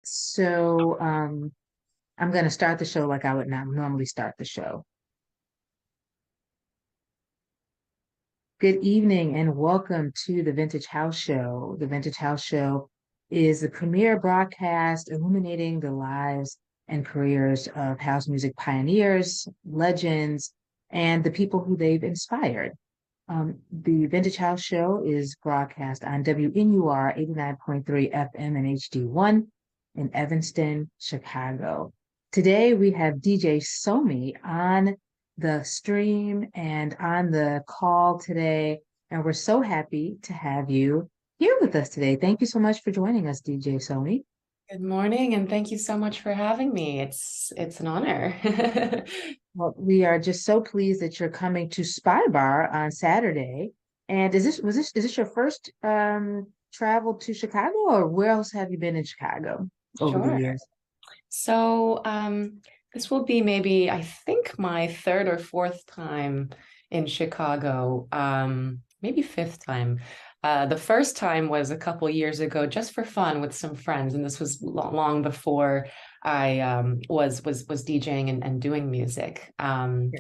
I'm going to start the show like I would not normally start the show. Good evening and welcome to the Vintage House Show. The Vintage House Show is the premier broadcast illuminating the lives and careers of house music pioneers, legends, and the people who they've inspired. The Vintage House Show is broadcast on WNUR 89.3 FM and HD1 in Evanston, Chicago. Today we have DJ Sohmi on the stream and on the call today, and we're so happy to have you here with us today. Thank you so much for joining us, DJ Sohmi. Good morning, and thank you so much for having me. It's an honor. Well, we are just so pleased that you're coming to Spybar on Saturday. And is this your first travel to Chicago, or where else have you been in Chicago over the Sure. years? So, this will be maybe, I think, my third or fourth time in Chicago, maybe fifth time. The first time was a couple years ago, just for fun with some friends, and this was long before I was DJing and doing music. And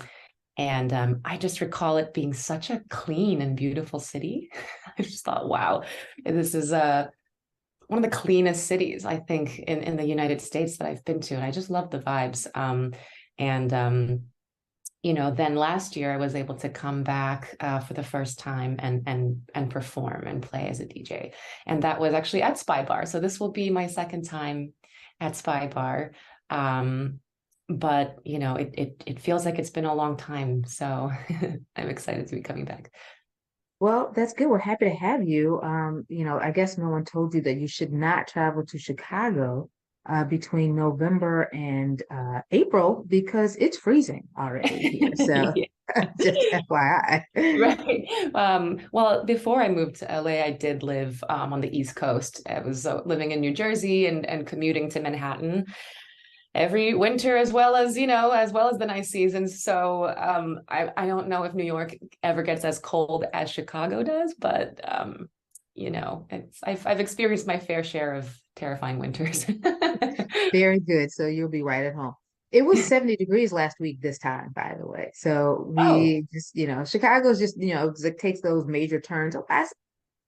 I just recall it being such a clean and beautiful city. I just thought, wow, this is one of the cleanest cities, I think, in the United States that I've been to. And I just love the vibes. And then last year I was able to come back for the first time and perform and play as a DJ. And that was actually at Spybar. So this will be my second time at Spybar. But it feels like it's been a long time. So I'm excited to be coming back. Well, that's good. We're happy to have you. I guess no one told you that you should not travel to Chicago between November and April because it's freezing already here. So Yeah. just FYI. Right. Well, before I moved to LA, I did live on the East Coast. I was living in New Jersey and commuting to Manhattan every winter, as well as the nice seasons. So I don't know if New York ever gets as cold as Chicago does, but I've experienced my fair share of terrifying winters. Very good. So you'll be right at home. It was 70 degrees last week this time, by the way. So Oh, we just, Chicago's just, it takes those major turns.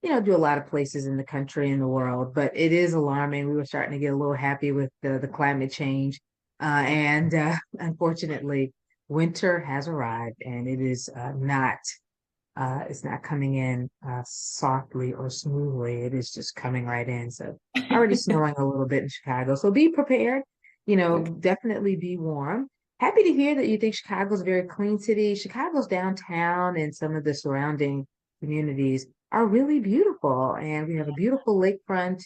Do a lot of places in the country and the world, but it is alarming. We were starting to get a little happy with the climate change. And unfortunately, winter has arrived and it is it's not coming in softly or smoothly. It is just coming right in. So already snowing a little bit in Chicago. So be prepared, okay. definitely be warm. Happy to hear that you think Chicago's a very clean city. Chicago's downtown and some of the surrounding communities are really beautiful. And we have a beautiful lakefront.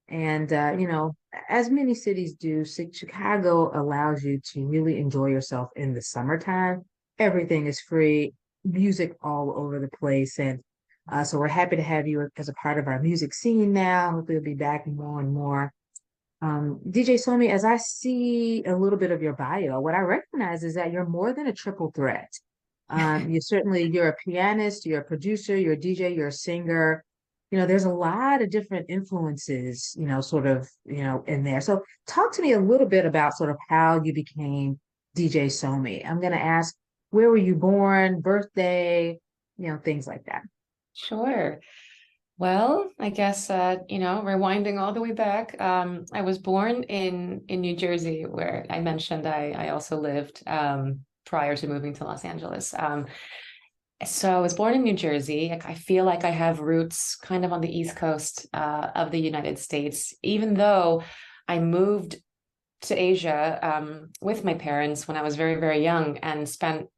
And, as many cities do, Chicago allows you to really enjoy yourself in the summertime. Everything is free, music all over the place. And so we're happy to have you as a part of our music scene now. Hopefully, you'll be back more and more. DJ Somi, as I see a little bit of your bio, what I recognize is that you're more than a triple threat. You're a pianist, you're a producer, you're a DJ, you're a singer. There's a lot of different influences, in there. So talk to me a little bit about sort of how you became DJ Somi. I'm going to ask, where were you born, birthday, things like that. Sure. Well, I guess rewinding all the way back, I was born in New Jersey, where I mentioned I also lived prior to moving to Los Angeles. So I was born in New Jersey. I feel like I have roots kind of on the East Coast of the United States, even though I moved to Asia with my parents when I was very, very young and spent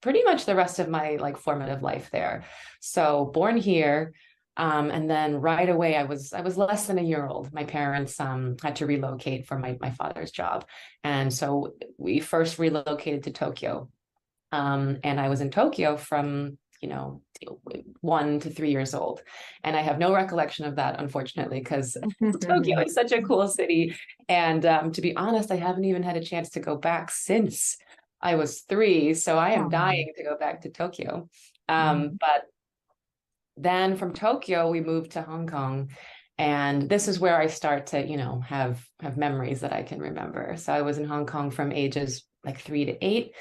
pretty much the rest of my formative life there. So born here. And then right away, I was less than a year old. My parents had to relocate for my father's job, and so we first relocated to Tokyo. And I was in Tokyo from 1 to 3 years old, and I have no recollection of that, unfortunately, because Tokyo is such a cool city. And to be honest, I haven't even had a chance to go back since I was 3. So I am Oh, dying to go back to Tokyo. mhm. But then from Tokyo, we moved to Hong Kong. And this is where I start to, have memories that I can remember. So I was in Hong Kong from ages like 3 to 8.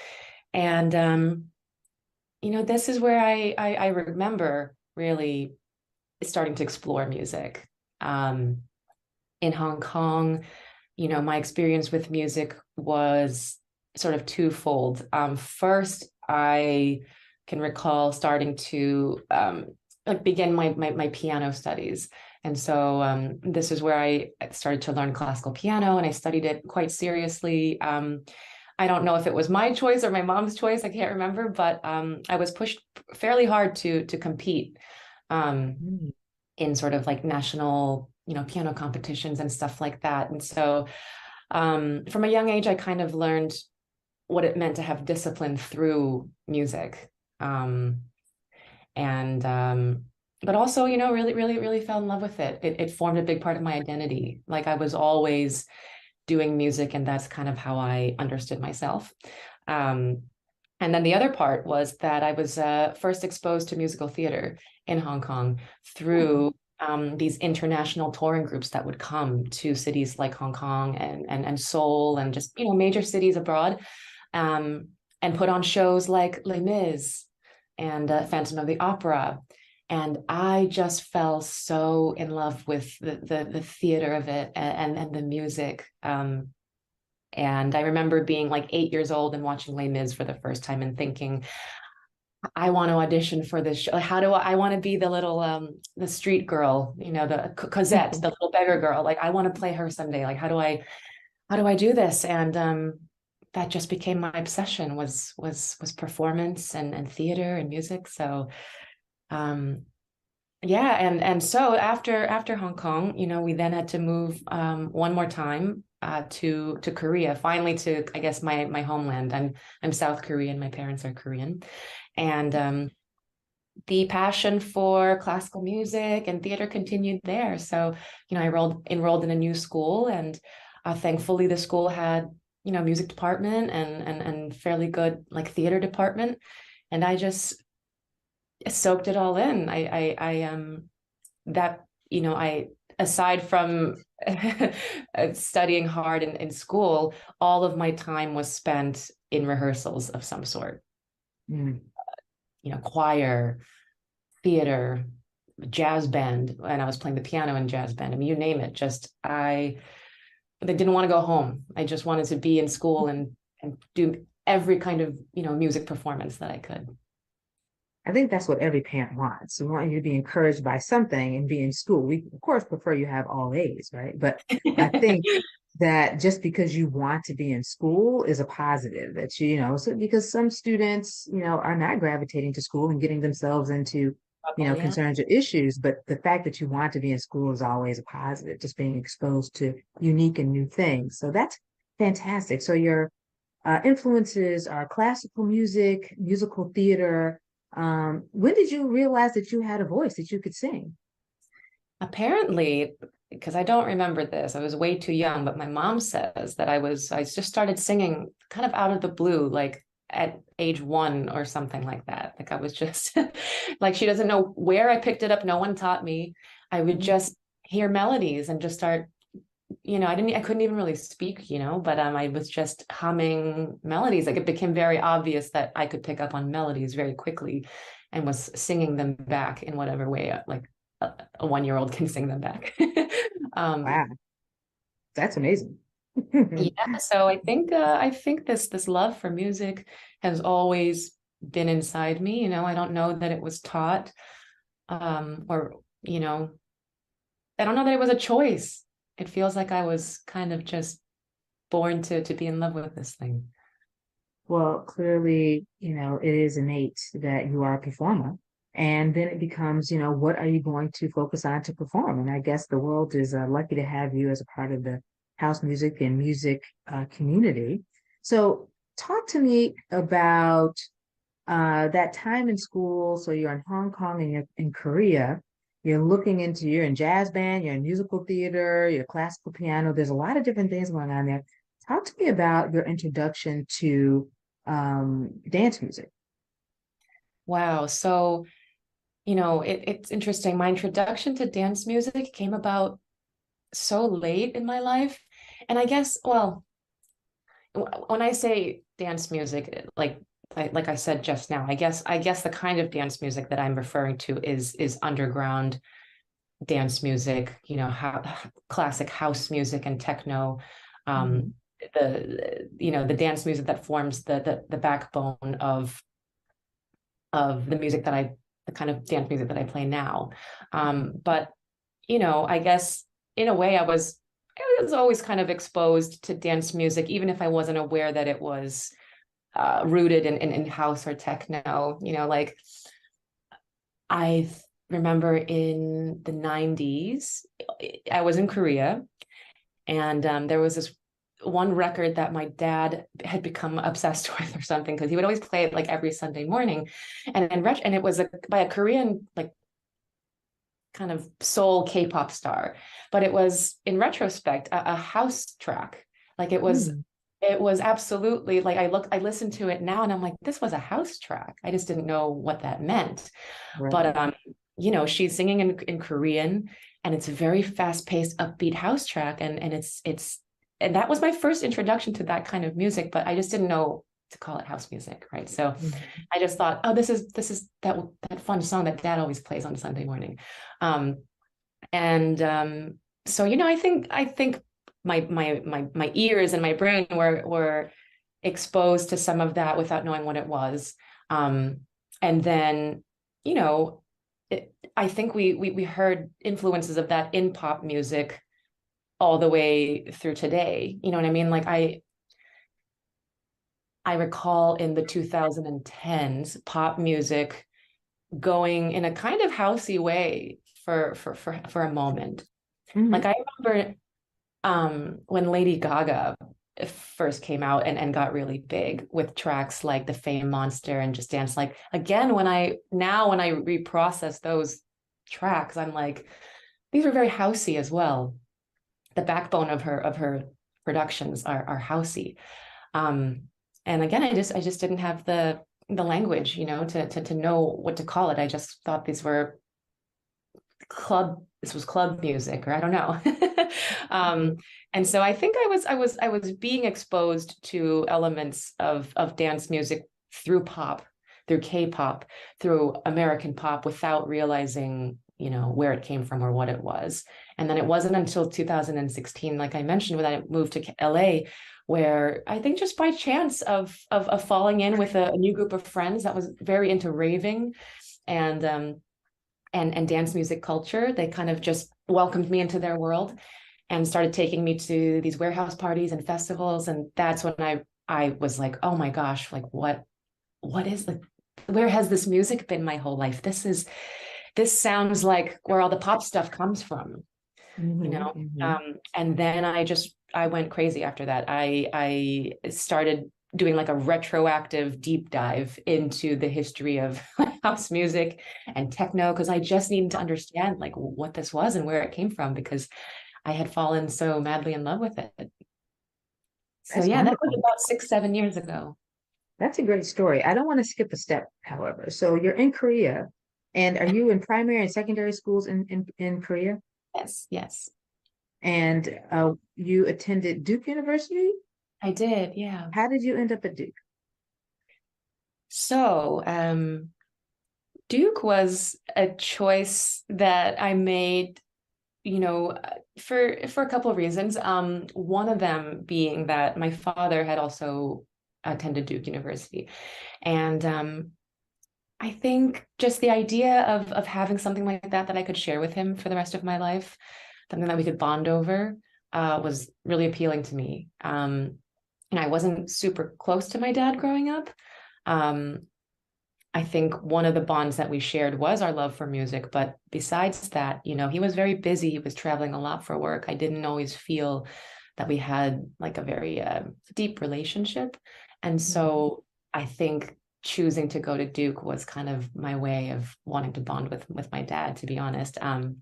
And this is where I remember really starting to explore music. Um, in Hong Kong, my experience with music was sort of twofold. First, I can recall starting to like begin my piano studies. And so this is where I started to learn classical piano, and I studied it quite seriously. I don't know if it was my choice or my mom's choice. I can't remember, but I was pushed fairly hard to compete um, Mm. in sort of like national, piano competitions and stuff like that. And so from a young age, I kind of learned what it meant to have discipline through music. Um, and but also, really, really, really fell in love with it. It formed a big part of my identity. Like I was always doing music, and that's kind of how I understood myself. Um, and then the other part was that I was first exposed to musical theater in Hong Kong through these international touring groups that would come to cities like Hong Kong and Seoul and just major cities abroad, um, and put on shows like Les Mis and Phantom of the Opera. And I just fell so in love with the theater of it and the music. And I remember being like 8 years old and watching Les Mis for the first time and thinking, I want to audition for this show. How do I want to be the little the street girl, the Cosette, the little beggar girl. Like I want to play her someday. Like how do I do this? And that just became my obsession was performance and theater and music. So um yeah, and so after Hong Kong, we then had to move one more time to Korea, finally to I guess my homeland. I'm South Korean. My parents are Korean, and the passion for classical music and theater continued there. So I enrolled in a new school, and thankfully the school had music department and fairly good like theater department, and I just soaked it all in. I that I aside from studying hard in school, all of my time was spent in rehearsals of some sort. Mm. Choir, theater, jazz band, and I was playing the piano in jazz band. I mean, you name it. Just I didn't want to go home. I just wanted to be in school and do every kind of music performance that I could. I think that's what every parent wants. We want you to be encouraged by something and be in school. We, of course, prefer you have all A's, right? But I think that just because you want to be in school is a positive that so because some students, are not gravitating to school and getting themselves into, Yeah. concerns or issues. But the fact that you want to be in school is always a positive, just being exposed to unique and new things. So that's fantastic. So your influences are classical music, musical theater. When did you realize that you had a voice, that you could sing? Apparently, because I don't remember this, I was way too young, but my mom says that I just started singing kind of out of the blue, like at age 1 or something like that. Like I was just like, she doesn't know where I picked it up. No one taught me. I would Mhm. just hear melodies and just start, I couldn't even really speak, but I was just humming melodies. Like it became very obvious that I could pick up on melodies very quickly and was singing them back in whatever way, like a 1-year-old can sing them back. um, Wow, that's amazing. yeah, so I think this love for music has always been inside me. I don't know that it was taught, or I don't know that it was a choice. It feels like I was kind of just born to be in love with this thing. Well, clearly, it is innate that you are a performer. And then it becomes, what are you going to focus on to perform? And I guess the world is lucky to have you as a part of the house music and music community. So, talk to me about that time in school. So, you're in Hong Kong and you're in Korea. You're in jazz band, you're in musical theater, you're classical piano. There's a lot of different things going on there. Talk to me about your introduction to dance music. Wow. So it's interesting. My introduction to dance music came about so late in my life. And I guess, well, when I say dance music, like I said just now, I guess the kind of dance music that I'm referring to is underground dance music, classic house music and techno, Mhm. um, the dance music that forms the backbone of the kind of dance music that I play now. But I guess in a way I was always kind of exposed to dance music, even if I wasn't aware that it was rooted in house or techno. Like I remember in the 90s, I was in Korea, and there was this one record that my dad had become obsessed with or something, because he would always play it like every Sunday morning. And it was by a Korean, like, kind of soul K-pop star, but it was in retrospect a house track. Like Mm. it was absolutely, like, I listened to it now and I'm like, this was a house track. I just didn't know what that meant. Right. But she's singing in Korean, and it's a very fast-paced, upbeat house track, and and that was my first introduction to that kind of music, but I just didn't know to call it house music, right? So Mhm. I just thought, oh, this is that fun song that dad always plays on Sunday morning. Um, and so I think my ears and my brain were exposed to some of that without knowing what it was. And then, you know, I think we heard influences of that in pop music all the way through today. You know what I mean? Like I recall in the 2010s, pop music going in a kind of housey way for a moment. Like Mhm. I remember when Lady Gaga first came out and got really big with tracks like The Fame Monster and Just Dance. Like again, when I reprocess those tracks, I'm like, these are very housey as well. The backbone of her productions are housey. Um, and again, I just didn't have the language, to know what to call it. I just thought this was club music, or I don't know. um, and so I think I was being exposed to elements of dance music through pop, through K-pop, through American pop, without realizing, where it came from or what it was. And then it wasn't until 2016, like I mentioned, when I moved to LA, where I think just by chance of falling in with a new group of friends that was very into raving and and dance music culture. They kind of just welcomed me into their world and started taking me to these warehouse parties and festivals. And that's when I was like, oh my gosh, like what is the where has this music been my whole life? This sounds like where all the pop stuff comes from, you Mhm. know. Mhm. And then I went crazy after that. I started doing like a retroactive deep dive into the history of house music and techno, because I just needed to understand like what this was and where it came from, because I had fallen so madly in love with it. So That's yeah, that was wonderful. about 6, 7 years ago. That's a great story. I don't want to skip a step, however. So you're in Korea, and are you in primary and secondary schools in Korea? Yes, yes, And you attended Duke University? I did. Yeah. How did you end up at Duke? So, Duke was a choice that I made, for a couple of reasons. One of them being that my father had also attended Duke University, and I think just the idea of having something like that I could share with him for the rest of my life, something that we could bond over, was really appealing to me. And I wasn't super close to my dad growing up. Um, I think one of the bonds that we shared was our love for music. But besides that, he was very busy. He was traveling a lot for work. I didn't always feel that we had like a very deep relationship. And Mhm. so I think choosing to go to Duke was kind of my way of wanting to bond with my dad, to be honest. And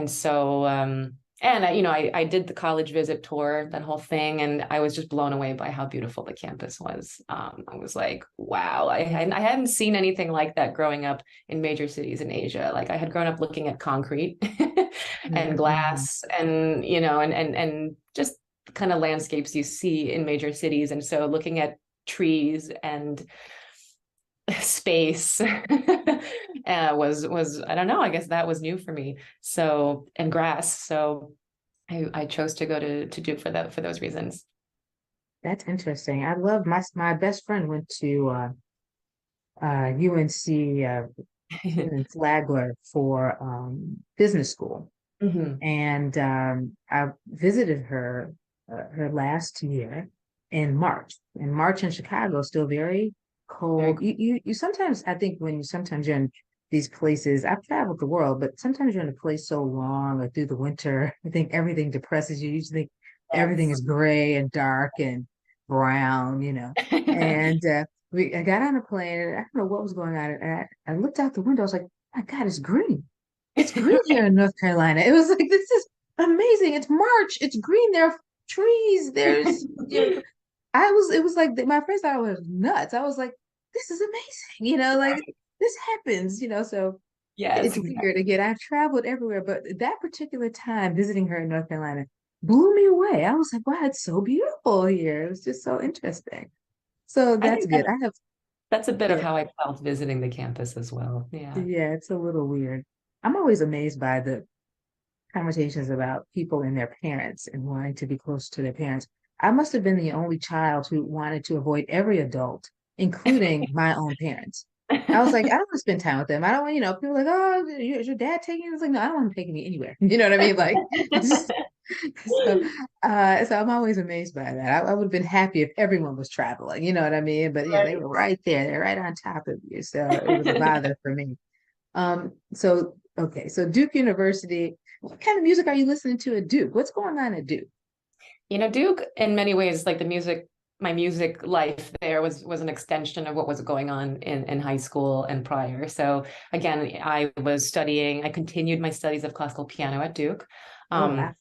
so And I did the college visit tour, that whole thing, and I was just blown away by how beautiful the campus was. I was like, wow, I hadn't seen anything like that growing up in major cities in Asia. Like I had grown up looking at concrete and Mm-hmm. glass, and and just kind of landscapes you see in major cities. And so looking at trees and space was I don't know, I guess that was new for me. So, and grass. So I chose to go to Duke for that, for those reasons. That's interesting. I love my best friend went to UNC in Flagler for business school. Hmm. And I visited her her last year in March. And March in Chicago is still very Very cold. cool. You sometimes I think when you sometimes you're in these places, I've traveled the world, but sometimes you're in a place so long or through the winter, I think everything depresses you. You just think everything Yes. is gray and dark and brown, you know. And I got on a plane and I don't know what was going on. And I looked out the window, I was like, my God, it's green. It's green here in North Carolina. It was like, this is amazing. It's March. It's green. There are trees. There's, it was like, my friends thought I was nuts. I was like, this is amazing. Like this happens, so Yes, it's exactly. weird. Again, I've traveled everywhere, but that particular time visiting her in North Carolina blew me away. I was like, wow, it's so beautiful here. It was just so interesting. So I that's think good. I have, that's a bit of yeah, how I felt visiting the campus as well. Yeah. yeah, it's a little weird. I'm always amazed by the conversations about people and their parents and wanting to be close to their parents. I must have been the only child who wanted to avoid every adult, including my own parents. I was like, I don't want to spend time with them. I don't want, people are like, oh, is your dad taking you? It's like, no, I don't want him taking me anywhere. You know what I mean? Like, just, so, so I'm always amazed by that. I would have been happy if everyone was traveling. You know what I mean? But they Right. were right there. They're right on top of you. So it was a bother for me. So okay, so Duke University, what kind of music are you listening to at Duke? What's going on at Duke? Duke, in many ways, like the music, my music life there was an extension of what was going on in high school and prior. So again, I continued my studies of classical piano at Duke. Oh wow. Um,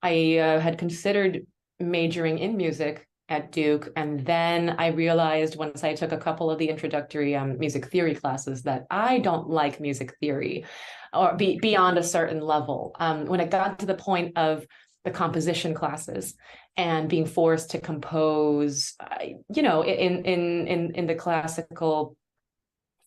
I had considered majoring in music at Duke, and then I realized once I took a couple of the introductory music theory classes that I don't like music theory, or beyond a certain level. When it got to the point of the composition classes and being forced to compose, in the classical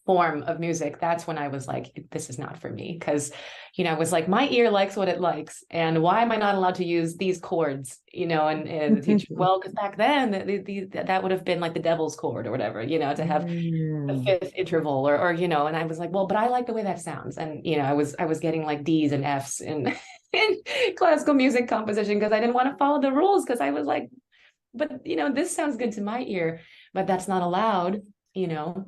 form of music, that's when I was like, this is not for me. Because, I was like, my ear likes what it likes. And why am I not allowed to use these chords? And the teacher, well, because back then that would have been like the devil's chord or whatever, to have the Mm. fifth interval and I was like, well, but I like the way that sounds. And, I was getting like D's and F's in, in classical music composition because I didn't want to follow the rules because I was like, but, this sounds good to my ear, but that's not allowed, you know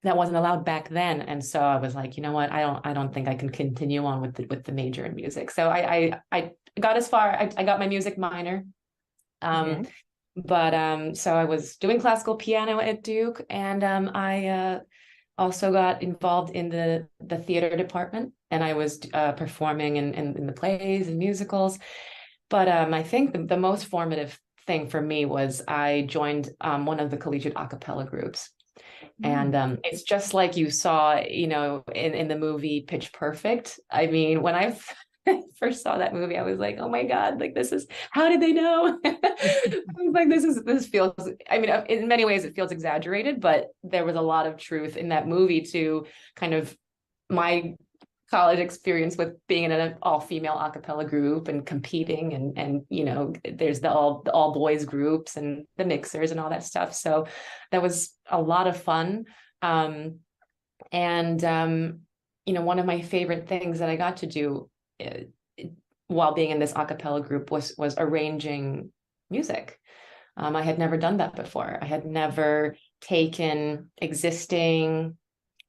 that wasn't allowed back then. And so I was like, you know what, I don't think I can continue on with the major in music. So I got as far, I got my music minor. um Okay. but so I was doing classical piano at Duke, and I also got involved in the theater department, and I was performing in the plays and musicals. But I think the most formative thing for me was I joined one of the collegiate a cappella groups. And Mm. it's just like you saw, in the movie Pitch Perfect. I mean, when I first saw that movie, I was like, oh my God, like this is, how did they know? I was like, this feels, I mean, in many ways it feels exaggerated, but there was a lot of truth in that movie to kind of my college experience with being in an all-female a cappella group and competing, and there's the all boys groups and the mixers and all that stuff. So that was a lot of fun. And one of my favorite things that I got to do uh, while being in this a cappella group was arranging music. I had never done that before. I had never taken existing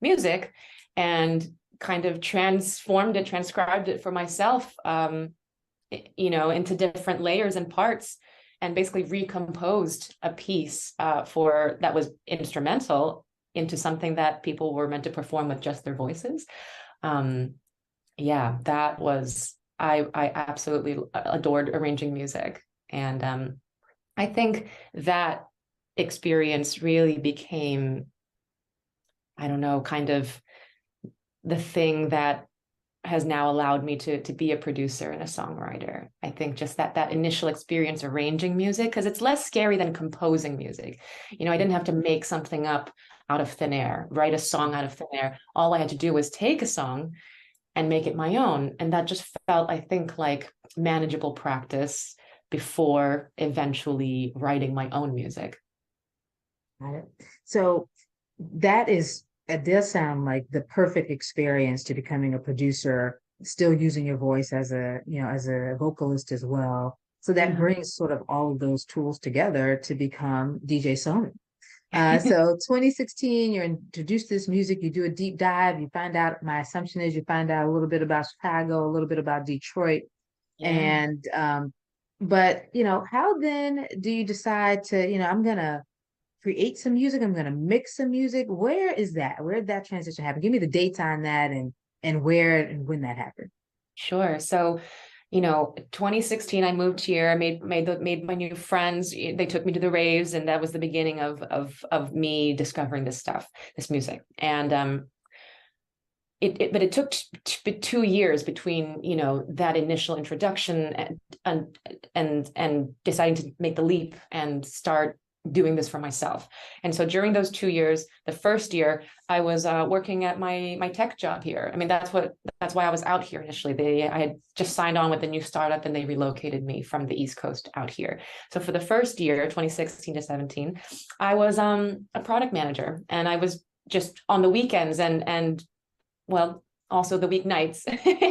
music and kind of transcribed it for myself, into different layers and parts, and basically recomposed a piece for that was instrumental into something that people were meant to perform with just their voices. Um, yeah, that was I absolutely adored arranging music. And I think that experience really became, I don't know, kind of the thing that has now allowed me to be a producer and a songwriter. I think just that initial experience arranging music, because it's less scary than composing music. You know, I didn't have to make something up out of thin air, write a song out of thin air. All I had to do was take a song and make it my own. And that just felt, I think, like manageable practice before eventually writing my own music. Got it. So it does sound like the perfect experience to becoming a producer, still using your voice as as a vocalist as well. So that Yeah. brings sort of all of those tools together to become DJ Sohmi. So 2016, you're introduced to this music, you do a deep dive, you find out, my assumption is you find out a little bit about Chicago, a little bit about Detroit. Yeah. And but how then do you decide to, I'm gonna create some music, I'm gonna mix some music? Where is that? Where did that transition happen? Give me the dates on that and where and when that happened. Sure. So, 2016, I moved here. I made my new friends. They took me to the raves, and that was the beginning of me discovering this stuff, this music. And but it took 2 years between that initial introduction and deciding to make the leap and start doing this for myself. And so during those 2 years, the first year I was working at my tech job here. I mean, that's why I was out here initially. I had just signed on with a new startup and they relocated me from the East Coast out here. So for the first year, 2016 to 17, I was a product manager, and I was just on the weekends and well, also the weeknights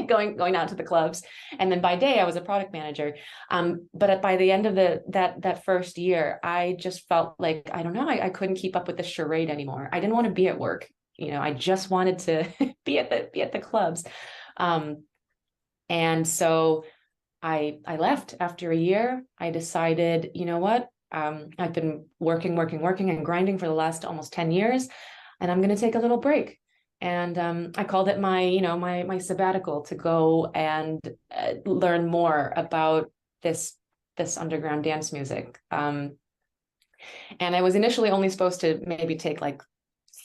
going out to the clubs. And then by day I was a product manager. But by the end of that first year, I just felt like, I don't know, I couldn't keep up with the charade anymore. I didn't want to be at work. I just wanted to be at the clubs. And so I left after a year. I decided, you know what? I've been working and grinding for the last almost 10 years, and I'm going to take a little break. And I called it my sabbatical, to go and learn more about this underground dance music. And I was initially only supposed to maybe take like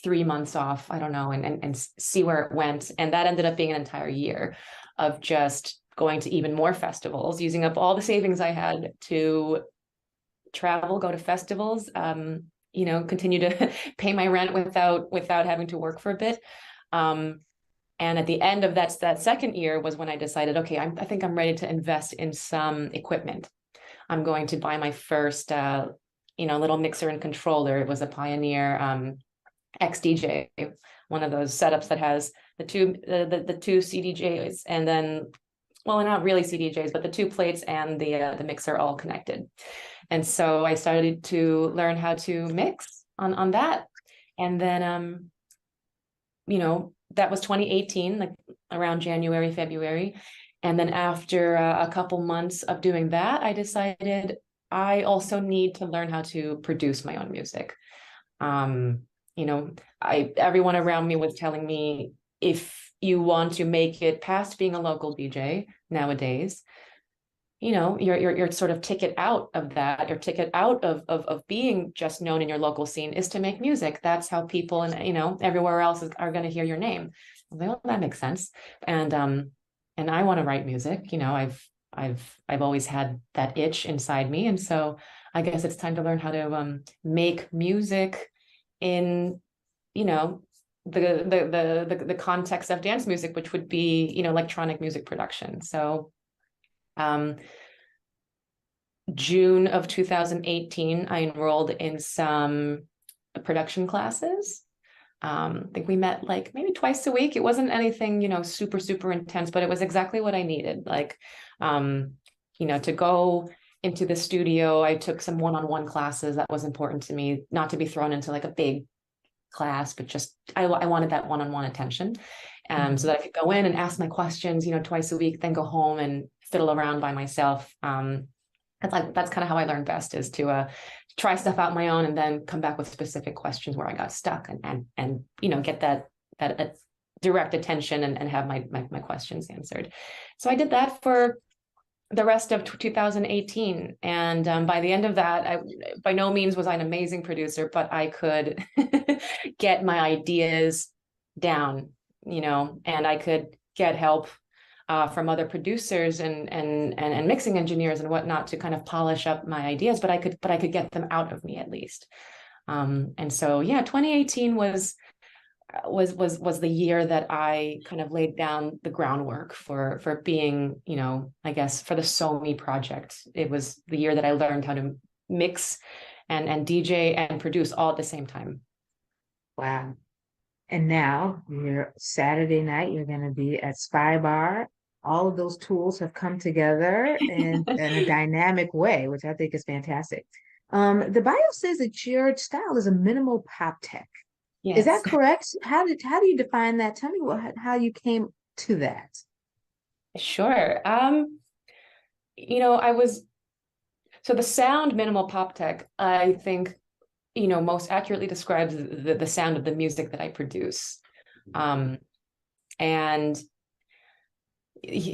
3 months off, I don't know, and see where it went. And that ended up being an entire year of just going to even more festivals, using up all the savings I had to travel, go to festivals, continue to pay my rent without having to work for a bit. And at the end of that second year was when I decided, okay, I think I'm ready to invest in some equipment. I'm going to buy my first, little mixer and controller. It was a Pioneer XDJ, one of those setups that has the two CDJs, and then, well, not really CDJs, but the two plates and the mixer all connected. And so I started to learn how to mix on that. And then, that was 2018, like around January, February. And then after a couple months of doing that, I decided I also need to learn how to produce my own music. Um, Everyone around me was telling me, if you want to make it past being a local DJ nowadays, your sort of ticket out of that, your ticket out of being just known in your local scene, is to make music. That's how people and everywhere else are going to hear your name. I was like, oh, that makes sense. And I want to write music. I've always had that itch inside me, and so I guess it's time to learn how to make music in the context of dance music, which would be electronic music production. So um, June of 2018, I enrolled in some production classes. I think we met like maybe twice a week. It wasn't anything, super, super intense, but it was exactly what I needed. Like, to go into the studio, I took some one-on-one classes. That was important to me, not to be thrown into like a big class, but just I wanted that one-on-one attention. So that I could go in and ask my questions, twice a week, then go home and fiddle around by myself. That's kind of how I learned best, is to try stuff out on my own and then come back with specific questions where I got stuck, and get that direct attention and have my questions answered. So I did that for the rest of 2018. And by the end of that, I by no means was I an amazing producer, but I could get my ideas down, and I could get help from other producers and mixing engineers and whatnot to kind of polish up my ideas, but I could get them out of me at least. And so, yeah, 2018 was the year that I kind of laid down the groundwork for being, I guess for the Sohmi project. It was the year that I learned how to mix and DJ and produce all at the same time. Wow. And now you're Saturday night, you're going to be at Spybar. All of those tools have come together in a dynamic way, which I think is fantastic. The bio says that your style is a minimal pop tech. Is that Yes, correct? How do you define that? Tell me how you came to that. sure. I was so the sound minimal pop tech, I think, most accurately describes the sound of the music that I produce. And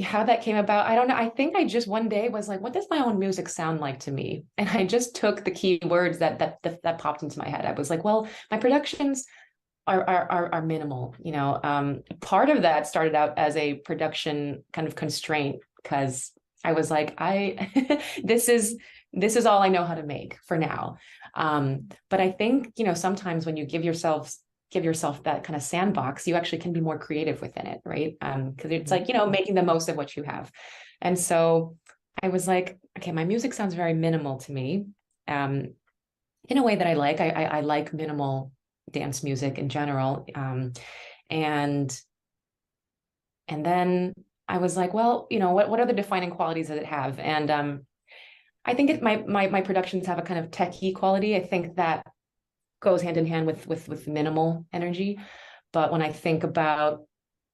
how that came about, I don't know. I think I just one day was like, what does my own music sound like to me? And I just took the keywords that popped into my head. I was like, well, my productions are minimal. Part of that started out as a production kind of constraint because I was like, this is all I know how to make for now. But I think, sometimes when you give yourself that kind of sandbox, you actually can be more creative within it, right? Because it's like, making the most of what you have. And so I was like, okay, my music sounds very minimal to me, in a way that I like. I like minimal dance music in general. And then I was like, well, what are the defining qualities that it have? And I think my productions have a kind of techie quality. I think that goes hand in hand with minimal energy. But when I think about,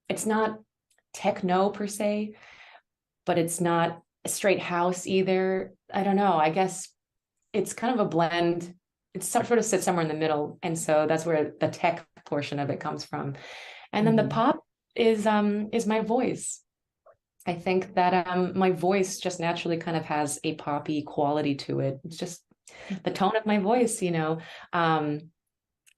it's not techno per se, but it's not a straight house either. I don't know. I guess it's kind of a blend. It sort of sits somewhere in the middle. And so that's where the tech portion of it comes from. And then the Mhm. pop is my voice. I think that my voice just naturally kind of has a poppy quality to it. It's just the tone of my voice.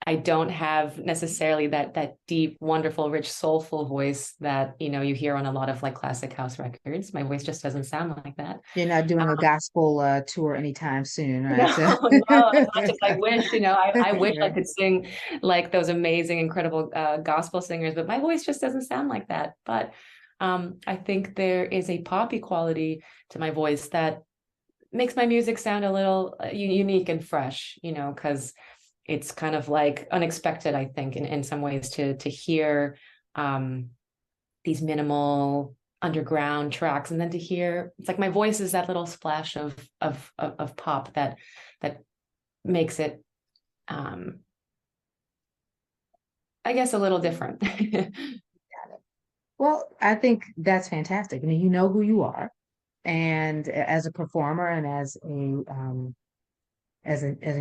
I don't have necessarily that deep, wonderful, rich, soulful voice that, you hear on a lot of like classic house records. My voice just doesn't sound like that. You're not doing a Um, gospel tour anytime soon, right? no, So no, as much as I wish, I wish I right. could sing like those amazing, incredible gospel singers, but my voice just doesn't sound like that. But I think there is a poppy quality to my voice that makes my music sound a little unique and fresh, because it's kind of like unexpected, I think, in some ways to hear these minimal underground tracks, and then to hear it's like my voice is that little splash of pop that makes it, I guess, a little different. Well, I think that's fantastic. I mean, you know who you are, and as a performer and as a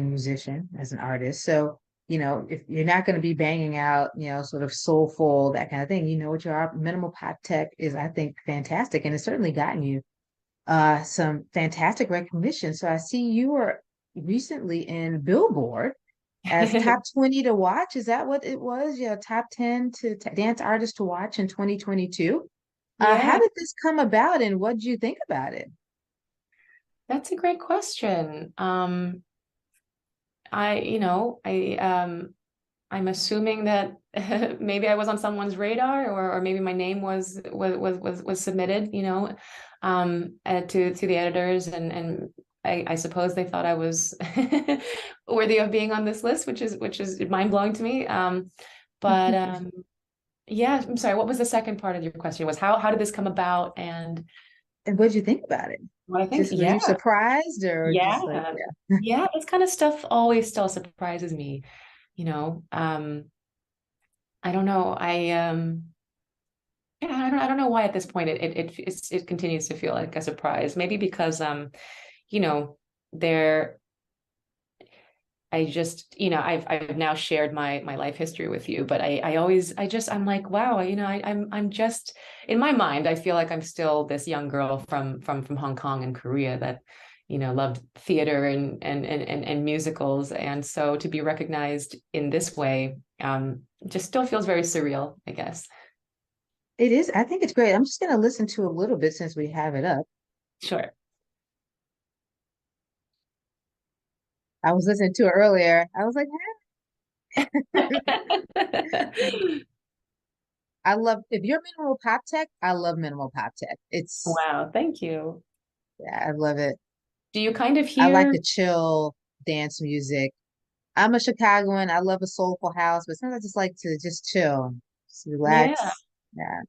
musician, as an artist. So, if you're not going to be banging out, sort of soulful, that kind of thing, you know what your minimal pop tech is, I think, fantastic. And it's certainly gotten you some fantastic recognition. So I see you were recently in Billboard as top 20 to watch. Is that what it was? Yeah, top 10 to dance artists to watch in 2022. How Yeah, did this come about and what did you think about it? that's a great question. I'm assuming that maybe I was on someone's radar, or maybe my name was submitted, to the editors, and I suppose they thought I was worthy of being on this list, which is mind blowing to me. But yeah, I'm sorry. What was the second part of your question? Was how did this come about, and And what did you think about it? what I think? Just were Yeah, you surprised or just like, yeah, yeah. yeah. This kind of stuff always still surprises me. You know, um, I don't know. Yeah, I don't know why at this point it continues to feel like a surprise. Maybe because you know, there I just, I've now shared my life history with you, but I always, I'm like, wow, I'm just in my mind, I feel like I'm still this young girl from Hong Kong and Korea that, loved theater and musicals. And so to be recognized in this way, just still feels very surreal, I guess. It is. I think it's great. I'm just going to listen to a little bit since we have it up. Sure. I was listening to it earlier. I was like, I love if you're minimal pop tech, I love minimal pop tech. It's Wow, thank you. yeah, I love it. Do you kind of I like hear? the chill dance music. I'm a Chicagoan. I love a soulful house, but sometimes I just like to just chill, just Yeah. relax. Yeah.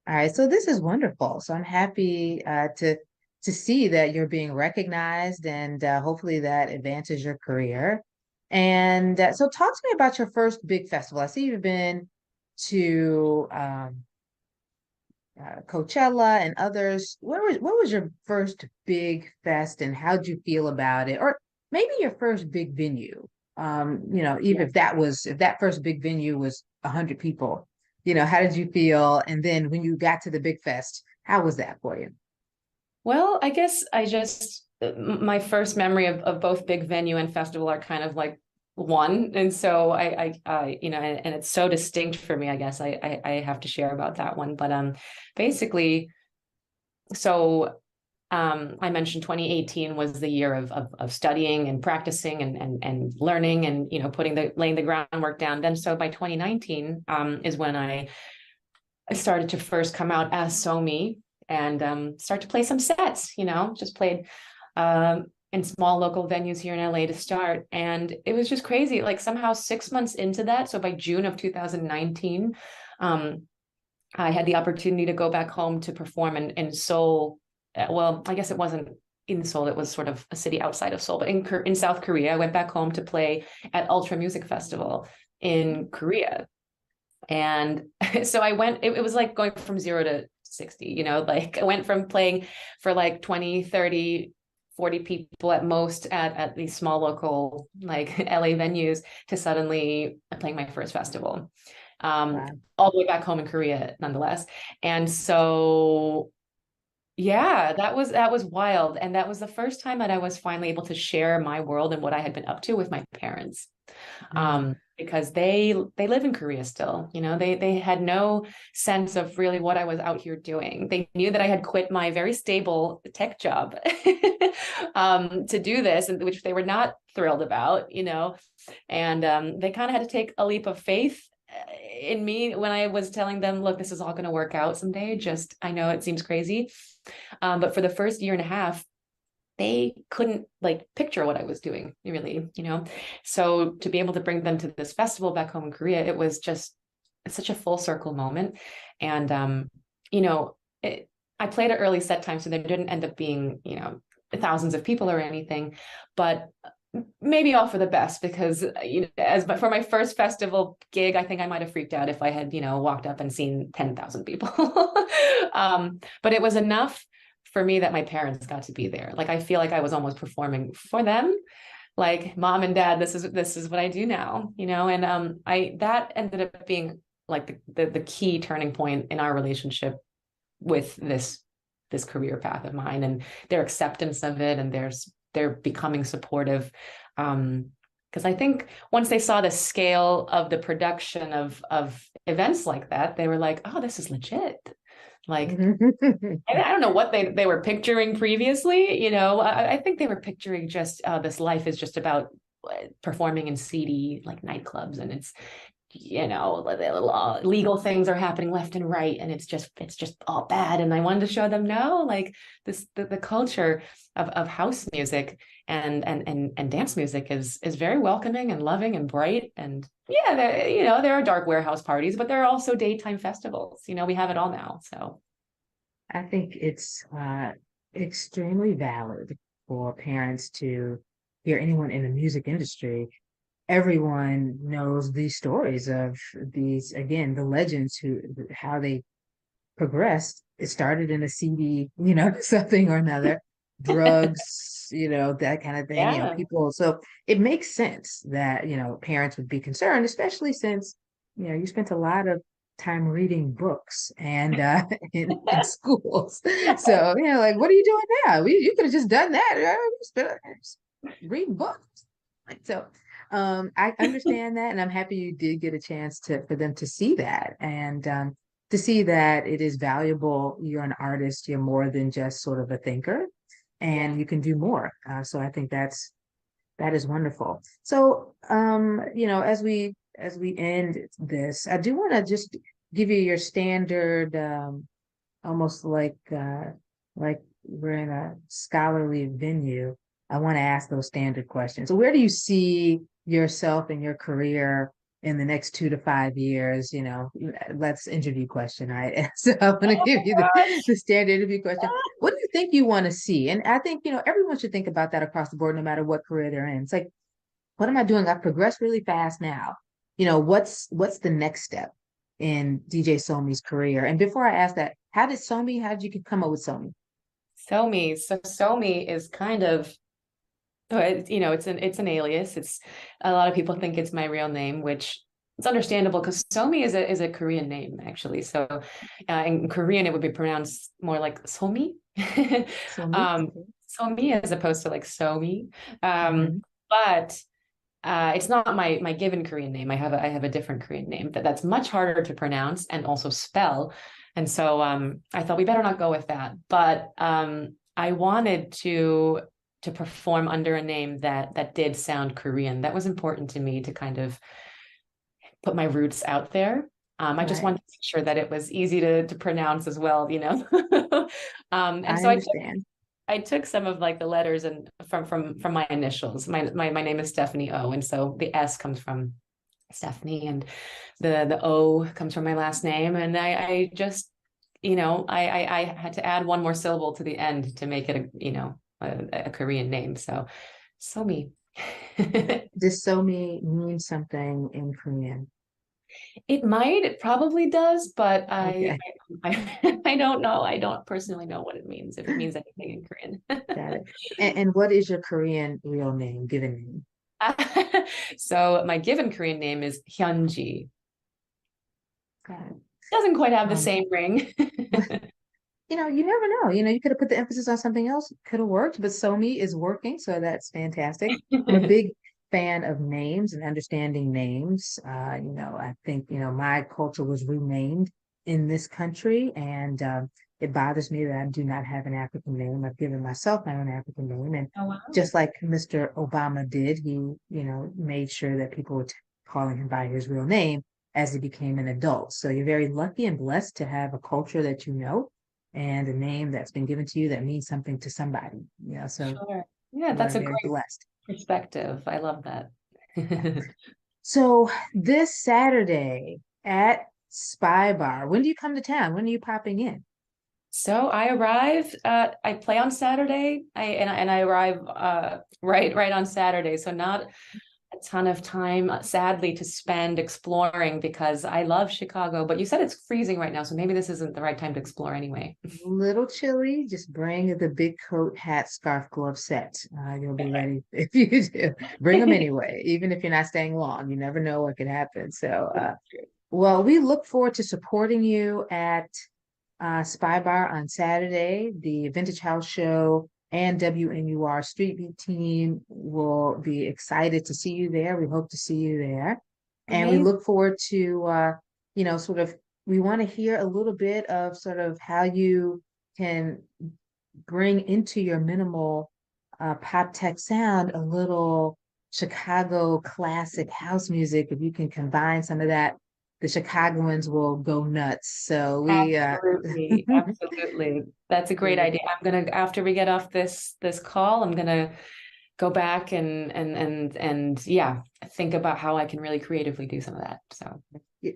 All right. So this is wonderful. So I'm happy to see that you're being recognized, and hopefully that advances your career. And so talk to me about your first big festival. I see you've been to Coachella and others. What was your first big fest and how'd you feel about it? Or maybe your first big venue. Even if that first big venue was 100 people, how did you feel? And then when you got to the big fest, how was that for you? Well, I guess my first memory of both big venue and festival are kind of like one. And so and it's so distinct for me, I guess I have to share about that one. But basically, so I mentioned 2018 was the year of studying and practicing and learning and, laying the groundwork down. Then so by 2019 is when I started to first come out as Sohmi and start to play some sets, just played in small local venues here in LA to start. And it was just crazy. Like somehow 6 months into that, so by June of 2019, I had the opportunity to go back home to perform in Seoul. Well, I guess it wasn't in Seoul, it was sort of a city outside of Seoul, but in South Korea. I went back home to play at Ultra Music Festival in Korea. And so it was like going from 0 to 60, like I went from playing for like 20, 30, 40 people at most at these small local like LA venues to suddenly playing my first festival. Um, Wow. all the way back home in Korea, nonetheless. And so yeah, that was wild. And that was the first time that I was finally able to share my world and what I had been up to with my parents. Mm. Because they live in Korea still, they had no sense of really what I was out here doing. They knew that I had quit my very stable tech job to do this, and which they were not thrilled about, and they kind of had to take a leap of faith in me when I was telling them, look, this is all going to work out someday. Just, I know it seems crazy. But for the first year and a half, they couldn't like picture what I was doing, really, So to be able to bring them to this festival back home in Korea, it was just such a full circle moment. And, you know, it, I played an early set time, so there didn't end up being, thousands of people or anything, but maybe all for the best because, for my first festival gig, I think I might have freaked out if I had, walked up and seen 10,000 people. But it was enough for me that my parents got to be there. Like I feel like I was almost performing for them. Like mom and dad, this is what I do now, and I that ended up being like the key turning point in our relationship with this career path of mine and their acceptance of it and they're becoming supportive. Because I think once they saw the scale of the production of events like that, they were like, oh, this is legit. Like I don't know what they were picturing previously. I think they were picturing just this life is just about performing in seedy like nightclubs, and it's legal things are happening left and right, and it's just all bad. And I wanted to show them no, like the culture of house music and dance music is very welcoming and loving and bright. And yeah, there are dark warehouse parties, but there are also daytime festivals. We have it all now. So. I think it's extremely valid for parents to hear anyone in the music industry. Everyone knows these stories of these, again, the legends how they progressed. It started in a CD, something or another, drugs, you know, that kind of thing, you know, Yeah. people. So it makes sense that, you know, parents would be concerned, especially since, you know, you spent a lot of time reading books and in schools. So, you know, like, what are you doing now? You could have just done that. Just read books. So I understand that, and I'm happy you did get a chance to for them to see that and to see that it is valuable. You're an artist. You're more than just sort of a thinker, Yeah. and you can do more. So I think that is wonderful. So you know, as we end this, I do want to just give you your standard, almost like we're in a scholarly venue. I want to ask those standard questions. So where do you see yourself in your career in the next 2 to 5 years? You know, let's interview question, right? So I'm going to give you the standard interview question. What do you think you want to see? And I think, you know, everyone should think about that across the board, no matter what career they're in. It's like, what am I doing? I've progressed really fast now. You know, what's the next step in DJ Somi's career? And before I ask that, how did you come up with Somi? Sohmi. So Sohmi is kind of, you know, it's an alias. It's a lot of people think it's my real name, which it's understandable because Sohmi is a Korean name actually. So in Korean it would be pronounced more like Sohmi, Somi? um, Okay. Sohmi as opposed to like Sohmi. Um, Hmm. but it's not my given Korean name. I have a different Korean name that's much harder to pronounce and also spell. And so I thought we better not go with that. But I wanted to perform under a name that did sound Korean. That was important to me to kind of put my roots out there. I just Right. wanted to make sure that it was easy to pronounce as well, you know. And I so understand. I took some of like the letters and from my initials. My name is Stephanie O, and so the S comes from Stephanie, and the O comes from my last name. And I just, you know, I had to add one more syllable to the end to make it a, you know, a Korean name. So Somi. Does Somi mean something in Korean? It might, it probably does, but Okay, I don't know. I don't personally know what it means, if it means anything in Korean. got it. And what is your Korean real name, given name? So my given Korean name is Hyunji. Got it. Doesn't quite have the Um, same ring. you know, you never know. You know, you could have put the emphasis on something else, could have worked, but Somi is working, so that's fantastic. I'm a big fan of names and understanding names. You know, I think, you know, my culture was renamed in this country, and it bothers me that I do not have an African name. I've given myself my own African name, and Oh, wow. just like Mr. Obama did, he, you know, made sure that people were calling him by his real name as he became an adult. So you're very lucky and blessed to have a culture that you know and a name that's been given to you that means something to somebody. You know, so Sure. Yeah, you that's are a very great blessed. perspective. I love that. Yeah. So this Saturday at Spybar, when do you come to town? When are you popping in? So I arrive, I play on Saturday. I arrive right on Saturday. So not a ton of time, sadly, to spend exploring because I love Chicago. But you said it's freezing right now, so maybe this isn't the right time to explore anyway. Little chilly, just bring the big coat, hat, scarf, glove set. You'll be ready if you do. Bring them anyway, even if you're not staying long. You never know what could happen. So, well, we look forward to supporting you at Spybar on Saturday. The Vintage House Show and WNUR Street Beat team will be excited to see you there. We hope to see you there. And we Amazing. look forward to, you know, sort of, we want to hear a little bit of sort of how you can bring into your minimal pop tech sound a little Chicago classic house music. If you can combine some of that, the Chicagoans will go nuts. So we Absolutely, absolutely. That's a great yeah, idea. I'm gonna, after we get off this call, I'm gonna go back and yeah, think about how I can really creatively do some of that. So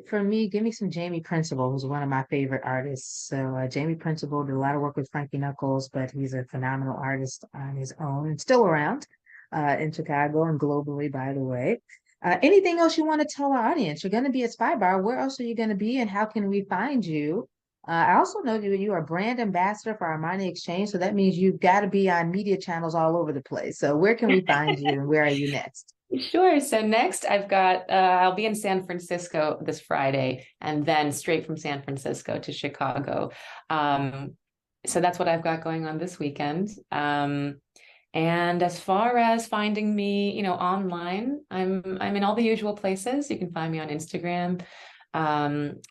for me, give me some Jamie Principle, who's one of my favorite artists. So Jamie Principle did a lot of work with Frankie Knuckles, but he's a phenomenal artist on his own and still around in Chicago and globally, by the way. Anything else you want to tell our audience? You're going to be at Spy Bar. Where else are you going to be, and how can we find you I also know that you are brand ambassador for Armani Exchange, so that means you've got to be on media channels all over the place. So where can we find you and where are you next? Sure. So next I've got I'll be in San Francisco this Friday and then straight from San Francisco to Chicago. Um, so that's what I've got going on this weekend. And as far as finding me, online, I'm in all the usual places. You can find me on Instagram. I'm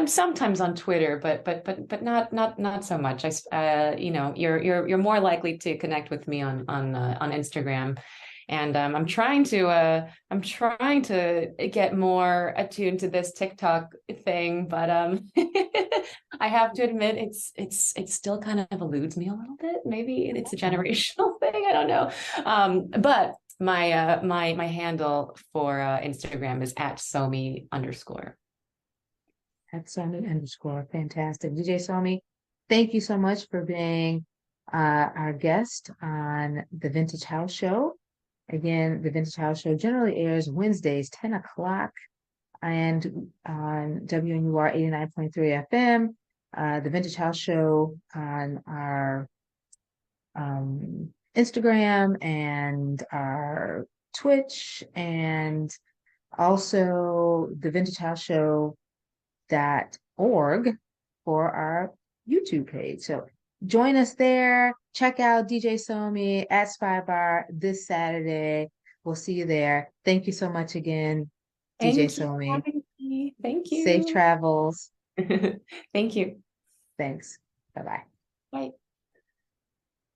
sometimes on Twitter, but not so much. You're more likely to connect with me on Instagram. And I'm trying to get more attuned to this TikTok thing, but I have to admit it still kind of eludes me a little bit. Maybe it's a generational thing. I don't know. But my handle for Instagram is at Sohmi_. That's Somi underscore. Fantastic. DJ Somi, thank you so much for being our guest on the Vintage House Show. Again, the Vintage House Show generally airs Wednesdays, 10 o'clock, and on WNUR 89.3 FM. The Vintage House Show on our Instagram and our Twitch, and also the Vintage House Show .org for our YouTube page. So join us there. Check out DJ Somi at Spybar this Saturday. We'll see you there. Thank you so much again, DJ Thank you for Somi. having me. Thank Safe you. travels. Thank you. Thanks. Bye bye. Bye.